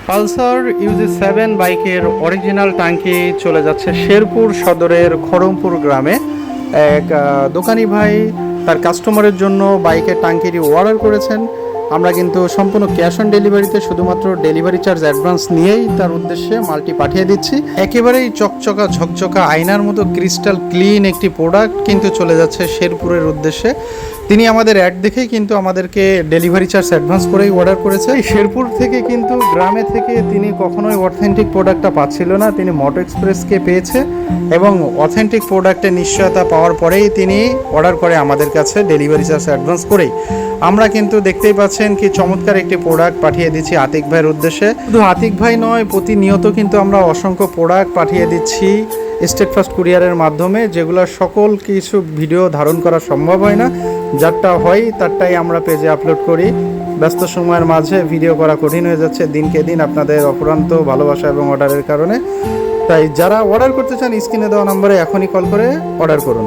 Pulsar Yuji 7 বাইকের original টাঙ্কি চলে যাচ্ছে শেরপুর সদরের খড়মপুর গ্রামে। এক দোকানি ভাই তার কাস্টমারের জন্য বাইকের টাঙ্কিটি অর্ডার করেছেন। আমরা কিন্তু সম্পূর্ণ ক্যাশ অন ডেলিভারিতে শুধুমাত্র ডেলিভারি চার্জ অ্যাডভান্স নিয়েই তার উদ্দেশ্যে মালটি পাঠিয়ে দিচ্ছি। একেবারেই চকচকা ঝকঝকা আয়নার মতো ক্রিস্টাল ক্লিন একটি প্রোডাক্ট কিন্তু চলে যাচ্ছে শেরপুরের উদ্দেশ্যে। তিনি আমাদের অ্যাড দেখেই কিন্তু আমাদেরকে ডেলিভারি চার্জ অ্যাডভান্স করেই অর্ডার করেছে। শেরপুর থেকে কিন্তু গ্রামে থেকে তিনি কখনোই অথেন্টিক প্রোডাক্টটা পাচ্ছিল না, তিনি মোটো এক্সপ্রেসকে পেয়েছে এবং অথেন্টিক প্রোডাক্টের নিশ্চয়তা পাওয়ার পরেই তিনি অর্ডার করে আমাদের কাছে ডেলিভারি চার্জ অ্যাডভান্স করেই। আমরা কিন্তু দেখতেই পাচ্ছেন কি চমৎকার একটি প্রোডাক্ট পাঠিয়ে দিচ্ছি আতিক ভাইয়ের উদ্দেশ্যে। শুধু আতিক ভাই নয়, প্রতিনিয়ত কিন্তু আমরা অসংখ্য প্রোডাক্ট পাঠিয়ে দিচ্ছি স্টেট ফার্স্ট কুরিয়ারের মাধ্যমে, যেগুলো সকল কিছু ভিডিও ধারণ করা সম্ভব হয় না। যারটা হয় তারটাই আমরা পেজে আপলোড করি। ব্যস্ত সময়ের মাঝে ভিডিও করা কঠিন হয়ে যাচ্ছে দিনকে দিন আপনাদের অফুরন্ত ভালোবাসা এবং অর্ডারের কারণে। তাই যারা অর্ডার করতে চান স্ক্রিনে দেওয়া নম্বরে এখনই কল করে অর্ডার করুন।